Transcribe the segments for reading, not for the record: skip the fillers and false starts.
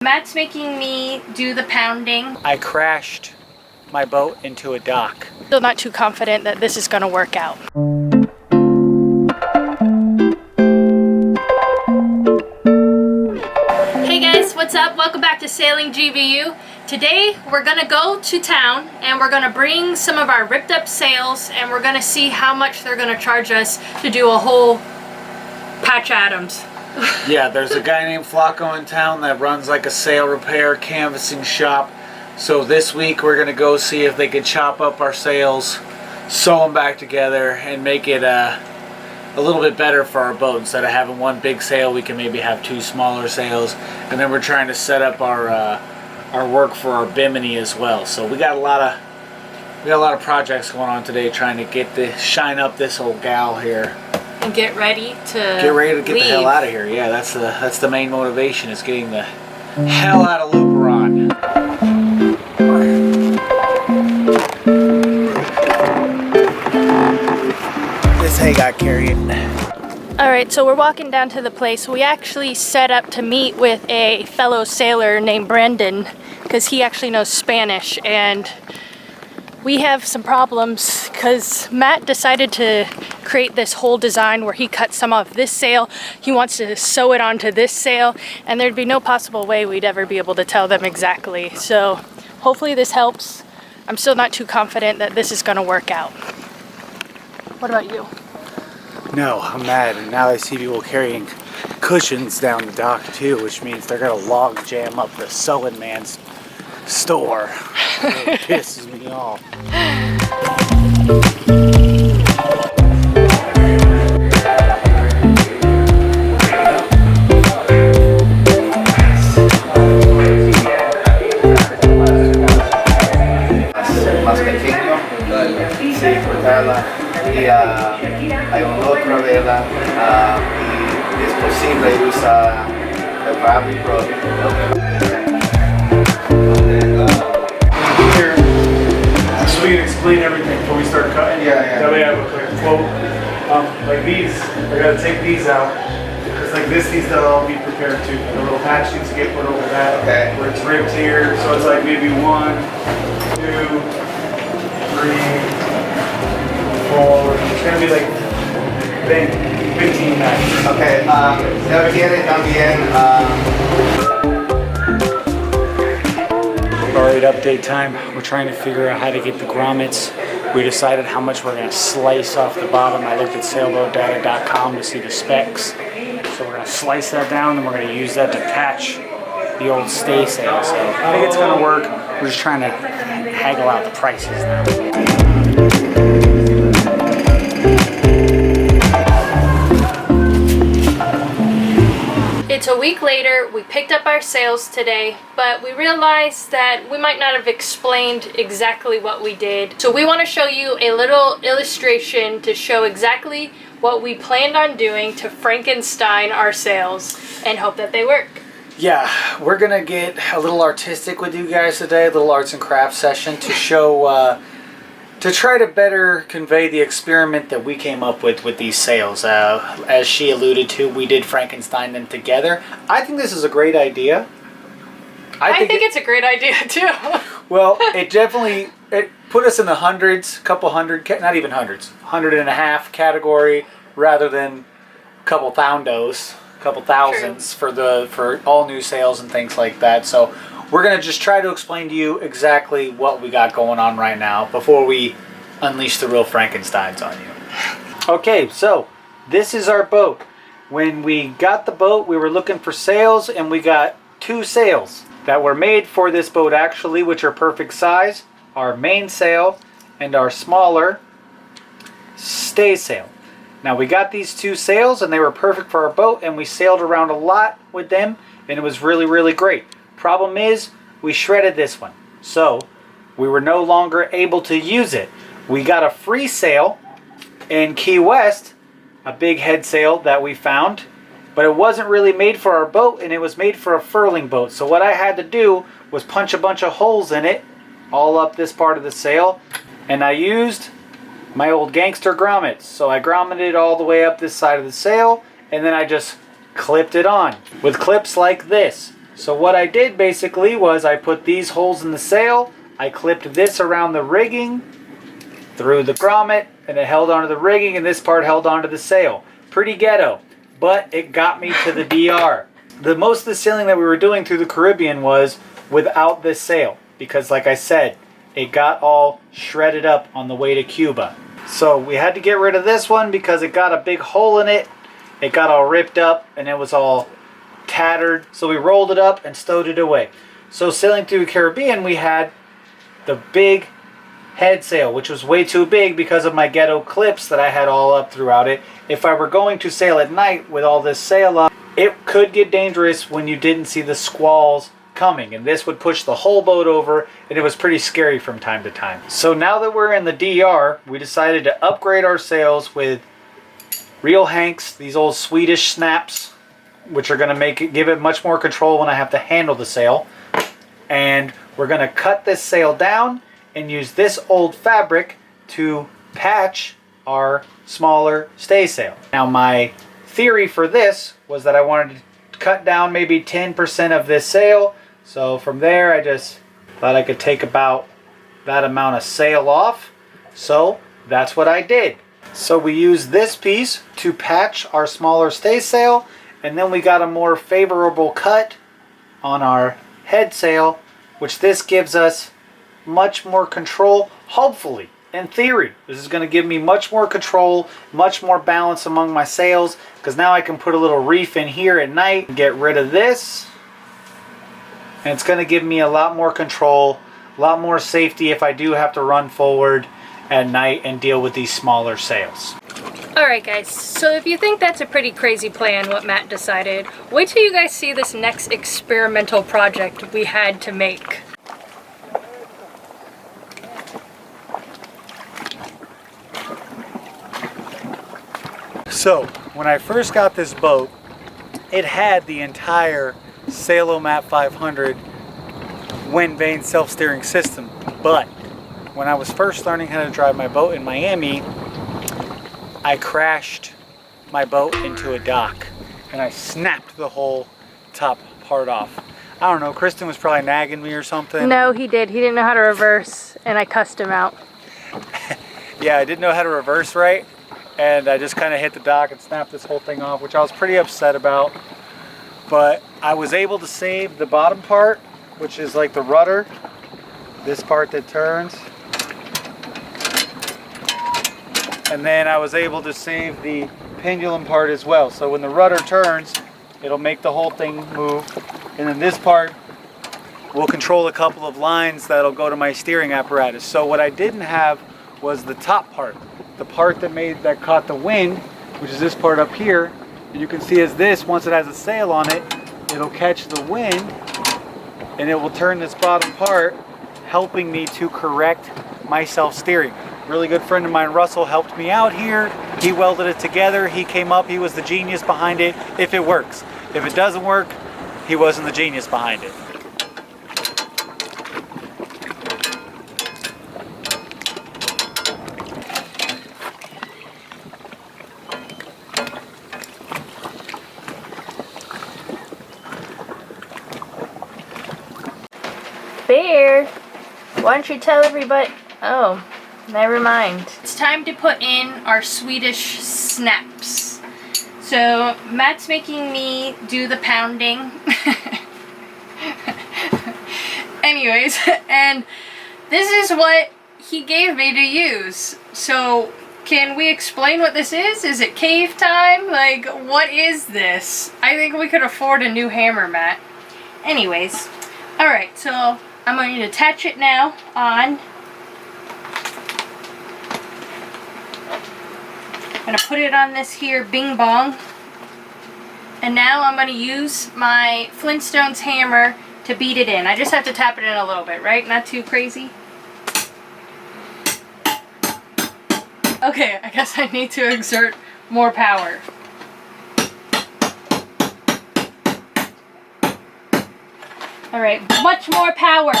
Matt's making me do the pounding. I crashed my boat into a dock. Still not too confident that this is going to work out. Hey guys, what's up? Welcome back to Sailing GBU. Today we're going to go to town and we're going to bring some of our ripped up sails and we're going to see how much they're going to charge us to do a whole Patch Adams. Yeah, there's a guy named Flacco in town that runs like a sail repair canvassing shop. So this week we're gonna go see if they can chop up our sails, sew them back together, and make it a little bit better for our boat. Instead of having one big sail, we can maybe have two smaller sails. And then we're trying to set up our work for our bimini as well. So we got a lot of projects going on today, trying to shine up this old gal here. And get ready to get the hell out of here. Yeah, that's the main motivation, is getting the hell out of Luberon. This hay got carried. Alright, so we're walking down to the place. We actually set up to meet with a fellow sailor named Brendan because he actually knows Spanish, and we have some problems because Matt decided to create this whole design where he cut some off this sail. He wants to sew it onto this sail, and thered be no possible way we'd ever be able to tell them exactly. So hopefully this helps. I'm still not too confident that this is going to work out. What about you? No, I'm mad, and now I see people carrying cushions down the dock too, which means they're gonna log jam up the sewing man's store. It pisses me off. Más pequeño, sí, cortarla y hay otra vela y es posible usar el fabric Here, so we can explain everything before we start cutting. Yeah. That way I have a clear quote. Like these, I gotta take these out. It's like this needs to all be prepared too. The little patch needs to get put over that. Okay. Where it's ripped here, so it's like maybe 1, 2, 3, 4. It's gonna be like 15 matches. Okay, debe quiere también. Alright, update time. We're trying to figure out how to get the grommets. We decided how much we're going to slice off the bottom. I looked at sailboatdata.com to see the specs. So we're going to slice that down, and we're going to use that to patch the old stay sail. So I think it's going to work. We're just trying to haggle out the prices now. It's a week later. We picked up our sails today, but we realized that we might not have explained exactly what we did. So we want to show you a little illustration to show exactly what we planned on doing to Frankenstein our sails and hope that they work. Yeah, we're going to get a little artistic with you guys today, a little arts and crafts session to show, to try to better convey the experiment that we came up with these sails. As she alluded to, we did Frankenstein them together. I think this is a great idea. I think it's a great idea too. Well, it put us in the hundreds, couple hundred, not even hundreds, 150 category, rather than a couple thousands for all new sails and things like that. So we're going to just try to explain to you exactly what we got going on right now before we unleash the real Frankensteins on you. Okay, so this is our boat. When we got the boat, we were looking for sails, and we got 2 sails that were made for this boat actually, which are perfect size. Our main sail and our smaller stay sail. Now we got these 2 sails, and they were perfect for our boat, and we sailed around a lot with them, and it was really, really great. Problem is, we shredded this one, so we were no longer able to use it. We got a free sail in Key West, a big head sail that we found, but it wasn't really made for our boat, and it was made for a furling boat. So what I had to do was punch a bunch of holes in it, all up this part of the sail, and I used my old gangster grommets. So I grommeted all the way up this side of the sail, and then I just clipped it on with clips like this. So what I did basically was I put these holes in the sail, I clipped this around the rigging, through the grommet, and it held onto the rigging, and this part held onto the sail. Pretty ghetto, but it got me to the DR. Most of the sailing that we were doing through the Caribbean was without this sail, because like I said, it got all shredded up on the way to Cuba. So we had to get rid of this one because it got a big hole in it. It got all ripped up and it was all tattered. So we rolled it up and stowed it away. So sailing through the Caribbean, we had the big head sail, which was way too big because of my ghetto clips that I had all up throughout it. If I were going to sail at night with all this sail up, it could get dangerous when you didn't see the squalls coming, and this would push the whole boat over, and it was pretty scary from time to time. So now that we're in the DR, we decided to upgrade our sails with real Hanks, these old Swedish snaps, which are going to give it much more control when I have to handle the sail. And we're going to cut this sail down and use this old fabric to patch our smaller staysail. Now my theory for this was that I wanted to cut down maybe 10% of this sail. So from there I just thought I could take about that amount of sail off. So that's what I did. So we used this piece to patch our smaller staysail, and then we got a more favorable cut on our head sail, which this gives us much more control, hopefully. In theory, this is going to give me much more control, much more balance among my sails, because now I can put a little reef in here at night and get rid of this. And it's going to give me a lot more control, a lot more safety if I do have to run forward at night and deal with these smaller sails. Alright guys, so if you think that's a pretty crazy plan what Matt decided, wait till you guys see this next experimental project we had to make. So, when I first got this boat, it had the entire Sailomat 500 wind vane self-steering system, but when I was first learning how to drive my boat in Miami, I crashed my boat into a dock and I snapped the whole top part off. I don't know, Kristen was probably nagging me or something. No, he did. He didn't know how to reverse, and I cussed him out. Yeah, I didn't know how to reverse right, and I just kind of hit the dock and snapped this whole thing off, which I was pretty upset about. But I was able to save the bottom part, which is like the rudder, this part that turns. And then I was able to save the pendulum part as well. So when the rudder turns, it'll make the whole thing move. And then this part will control a couple of lines that'll go to my steering apparatus. So what I didn't have was the top part. The part that caught the wind, which is this part up here. And you can see as this, once it has a sail on it, it'll catch the wind and it will turn this bottom part, helping me to correct my self-steering. Really good friend of mine, Russell, helped me out here. He welded it together. He came up. He was the genius behind it, if it works. If it doesn't work, he wasn't the genius behind it. Bear, why don't you tell everybody? Oh, never mind. It's time to put in our Swedish snaps. So Matt's making me do the pounding. Anyways, and this is what he gave me to use. So can we explain what this is? Is it cave time? Like, what is this? I think we could afford a new hammer, Matt. Anyways, alright, so I'm going to attach it now on. I'm going to put it on this here bing bong. And now I'm going to use my Flintstones hammer to beat it in. I just have to tap it in a little bit, right? Not too crazy. Okay, I guess I need to exert more power. Alright, much more power.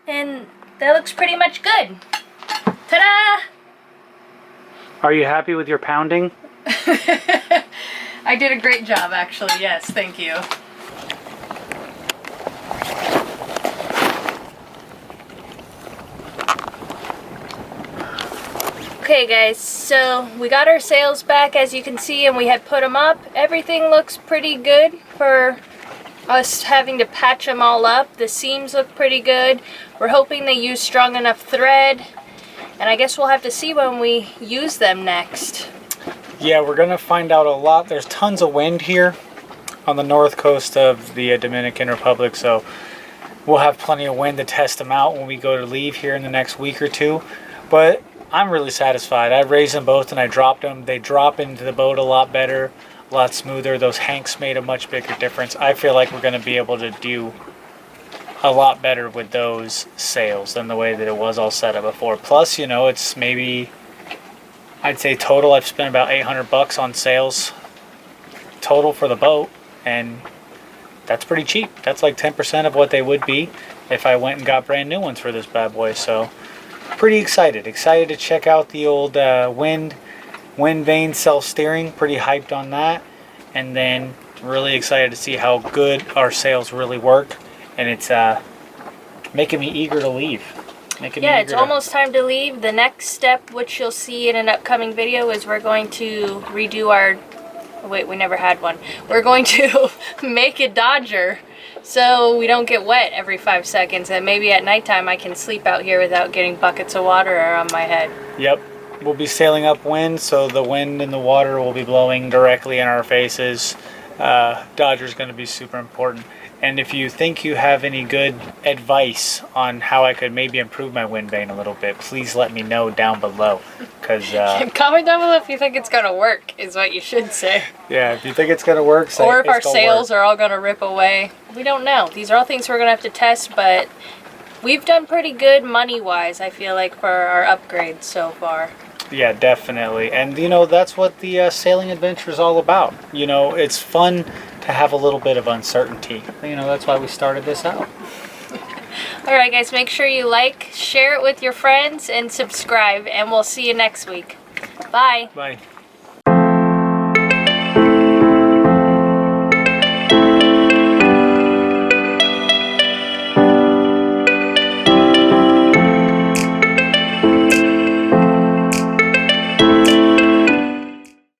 And that looks pretty much good. Ta-da! Are you happy with your pounding? I did a great job, actually. Yes, thank you. Okay guys, so we got our sails back, as you can see, and we had put them up. Everything looks pretty good for us having to patch them all up. The seams look pretty good. We're hoping they use strong enough thread, and I guess we'll have to see when we use them next. Yeah, we're gonna find out a lot. There's tons of wind here on the north coast of the Dominican Republic, so we'll have plenty of wind to test them out when we go to leave here in the next week or two. But I'm really satisfied. I raised them both and I dropped them. They drop into the boat a lot better, a lot smoother. Those hanks made a much bigger difference. I feel like we're going to be able to do a lot better with those sails than the way that it was all set up before. Plus, you know, it's maybe, I'd say total, I've spent about $800 on sails total for the boat, and that's pretty cheap. That's like 10% of what they would be if I went and got brand new ones for this bad boy. So pretty excited to check out the old wind vane self-steering. Pretty hyped on that, and then really excited to see how good our sails really work, and it's making me eager to leave. Yeah, it's almost time to leave. The next step, which you'll see in an upcoming video, is we're going to redo our, wait, we never had one. We're going to make a Dodger so we don't get wet every 5 seconds, and maybe at nighttime I can sleep out here without getting buckets of water on my head. Yep, we'll be sailing upwind, so the wind and the water will be blowing directly in our faces. Dodger's going to be super important. And if you think you have any good advice on how I could maybe improve my wind vane a little bit, please let me know down below. Comment down below if you think it's going to work, is what you should say. Yeah, if you think it's going to work, say or if our sails work. are all going to rip away. We don't know. These are all things we're going to have to test, but we've done pretty good money-wise, I feel like, for our upgrades so far. Yeah, definitely. And, you know, that's what the sailing adventure is all about. You know, it's fun to have a little bit of uncertainty. You know, that's why we started this out. Alright guys, make sure you like, share it with your friends, and subscribe, and we'll see you next week. Bye. Bye.